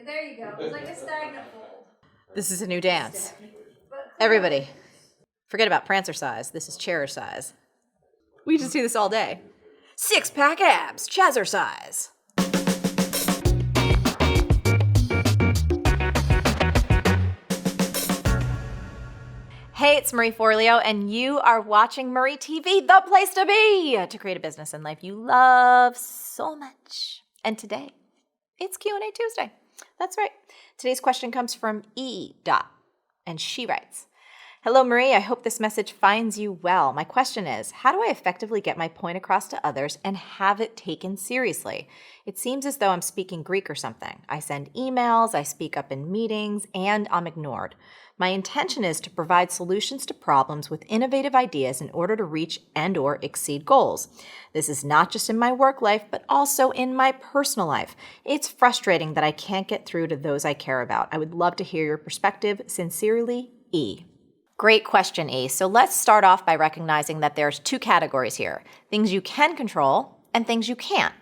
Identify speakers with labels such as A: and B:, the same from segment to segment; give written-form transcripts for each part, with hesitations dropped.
A: There you go. It's like a stagnant fold.
B: This is a new dance. Everybody, forget about prancer size. This is chair size. We just do this all day. 6-pack abs, chazzer size. Hey, it's Marie Forleo, and you are watching Marie TV, the place to be to create a business and life you love so much. And today, it's Q&A Tuesday. That's right. Today's question comes from E. And she writes, "Hello, Marie. I hope this message finds you well. My question is, how do I effectively get my point across to others and have it taken seriously? It seems as though I'm speaking Greek or something. I send emails, I speak up in meetings, and I'm ignored. My intention is to provide solutions to problems with innovative ideas in order to reach and/or exceed goals. This is not just in my work life, but also in my personal life. It's frustrating that I can't get through to those I care about. I would love to hear your perspective. Sincerely, E." Great question, E. So let's start off by recognizing that there's two categories here: things you can control and things you can't.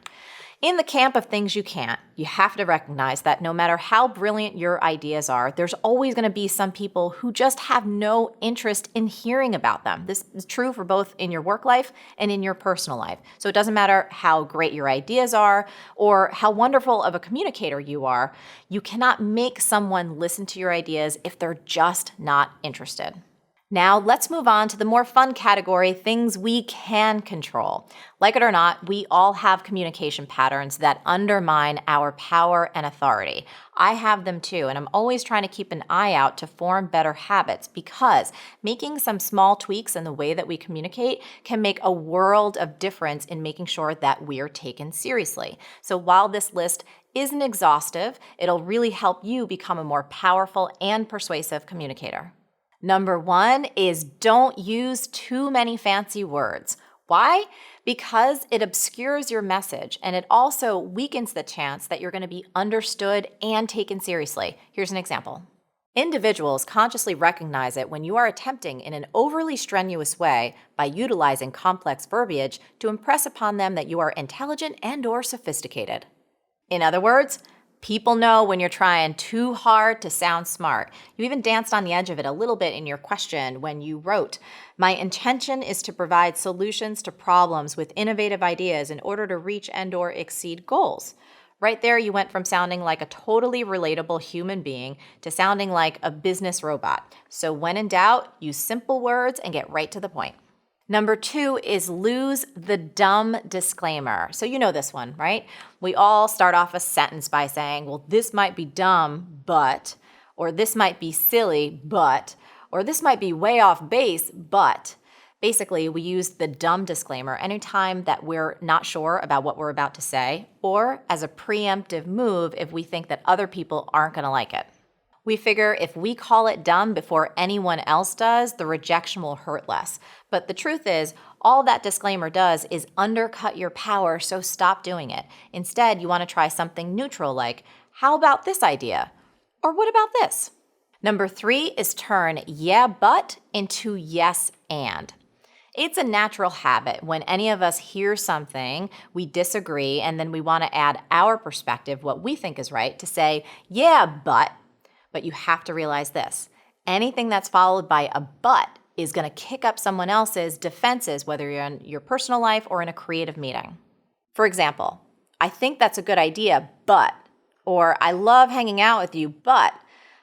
B: In the camp of things you can't, you have to recognize that no matter how brilliant your ideas are, there's always going to be some people who just have no interest in hearing about them. This is true for both in your work life and in your personal life. So it doesn't matter how great your ideas are or how wonderful of a communicator you are, you cannot make someone listen to your ideas if they're just not interested. Now, let's move on to the more fun category, things we can control. Like it or not, we all have communication patterns that undermine our power and authority. I have them too, and I'm always trying to keep an eye out to form better habits because making some small tweaks in the way that we communicate can make a world of difference in making sure that we're taken seriously. So while this list isn't exhaustive, it'll really help you become a more powerful and persuasive communicator. Number 1 is don't use too many fancy words. Why? Because it obscures your message and it also weakens the chance that you're going to be understood and taken seriously. Here's an example. Individuals consciously recognize it when you are attempting in an overly strenuous way by utilizing complex verbiage to impress upon them that you are intelligent and/or sophisticated. In other words, people know when you're trying too hard to sound smart. You even danced on the edge of it a little bit in your question when you wrote, "My intention is to provide solutions to problems with innovative ideas in order to reach and/or exceed goals." Right there, you went from sounding like a totally relatable human being to sounding like a business robot. So when in doubt, use simple words and get right to the point. Number 2 is lose the dumb disclaimer. So you know this one, right? We all start off a sentence by saying, well, this might be dumb, but, or this might be silly, but, or this might be way off base, but. Basically, we use the dumb disclaimer anytime that we're not sure about what we're about to say, or as a preemptive move if we think that other people aren't going to like it. We figure if we call it dumb before anyone else does, the rejection will hurt less. But the truth is, all that disclaimer does is undercut your power, so stop doing it. Instead, you want to try something neutral like, how about this idea? Or what about this? Number 3 is turn yeah, but into yes, and. It's a natural habit when any of us hear something, we disagree, and then we want to add our perspective, what we think is right, to say, yeah, but you have to realize this. Anything that's followed by a but is going to kick up someone else's defenses, whether you're in your personal life or in a creative meeting. For example, I think that's a good idea, but, or I love hanging out with you, but.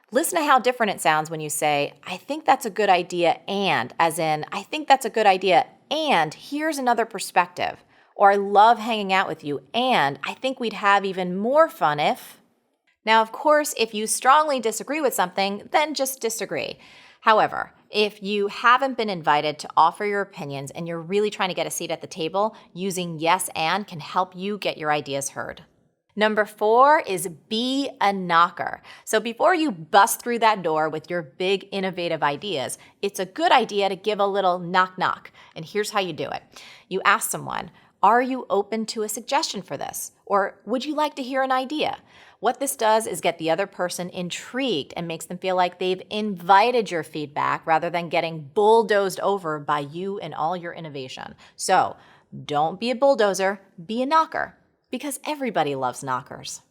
B: Listen to how different it sounds when you say, I think that's a good idea and, as in, I think that's a good idea and here's another perspective. Or I love hanging out with you and I think we'd have even more fun if. Now, of course, if you strongly disagree with something, then just disagree. However, if you haven't been invited to offer your opinions and you're really trying to get a seat at the table, using yes and can help you get your ideas heard. Number 4 is be a knocker. So before you bust through that door with your big innovative ideas, it's a good idea to give a little knock knock. And here's how you do it. You ask someone, are you open to a suggestion for this? Or would you like to hear an idea? What this does is get the other person intrigued and makes them feel like they've invited your feedback rather than getting bulldozed over by you and all your innovation. So don't be a bulldozer, be a knocker, because everybody loves knockers.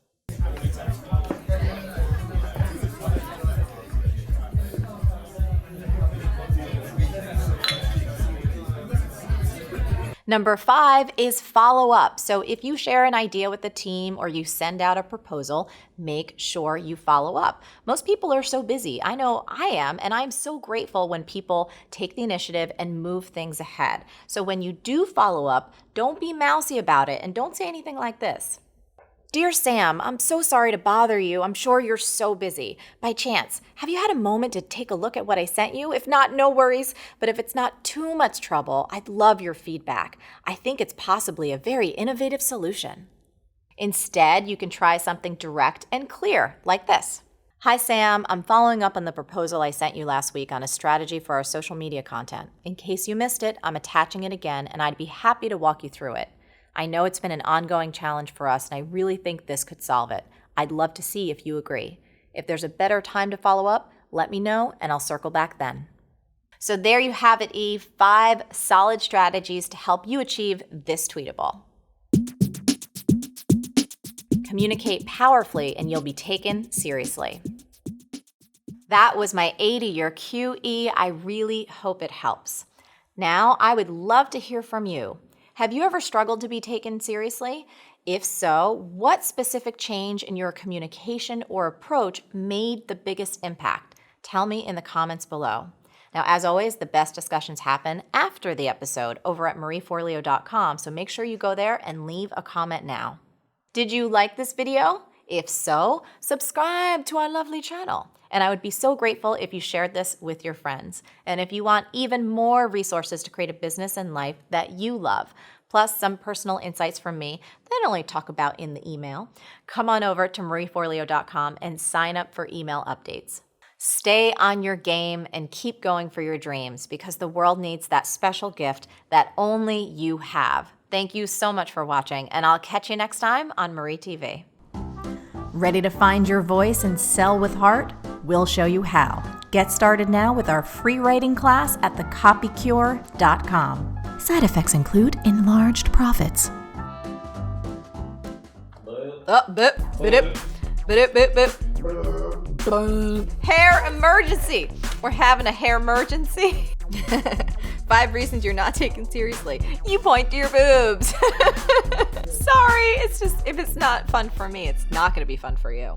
B: Number 5 is follow up. So if you share an idea with the team or you send out a proposal, make sure you follow up. Most people are so busy. I know I am, and I'm so grateful when people take the initiative and move things ahead. So when you do follow up, don't be mousy about it and don't say anything like this. Dear Sam, I'm so sorry to bother you. I'm sure you're so busy. By chance, have you had a moment to take a look at what I sent you? If not, no worries. But if it's not too much trouble, I'd love your feedback. I think it's possibly a very innovative solution. Instead, you can try something direct and clear, like this. Hi, Sam. I'm following up on the proposal I sent you last week on a strategy for our social media content. In case you missed it, I'm attaching it again, and I'd be happy to walk you through it. I know it's been an ongoing challenge for us, and I really think this could solve it. I'd love to see if you agree. If there's a better time to follow up, let me know, and I'll circle back then. So there you have it, Eve. 5 solid strategies to help you achieve this tweetable. Communicate powerfully, and you'll be taken seriously. That was my A to your QE. I really hope it helps. Now, I would love to hear from you. Have you ever struggled to be taken seriously? If so, what specific change in your communication or approach made the biggest impact? Tell me in the comments below. Now, as always, the best discussions happen after the episode over at marieforleo.com, so make sure you go there and leave a comment now. Did you like this video? If so, subscribe to our lovely channel. And I would be so grateful if you shared this with your friends. And if you want even more resources to create a business and life that you love, plus some personal insights from me that I only talk about in the email, come on over to marieforleo.com and sign up for email updates. Stay on your game and keep going for your dreams because the world needs that special gift that only you have. Thank you so much for watching, and I'll catch you next time on Marie TV. Ready to find your voice and sell with heart? We'll show you how. Get started now with our free writing class at thecopycure.com. Side effects include enlarged profits. Hair emergency. We're having a hair emergency. 5 reasons you're not taken seriously. You point to your boobs. Sorry, it's just, if it's not fun for me, it's not going to be fun for you.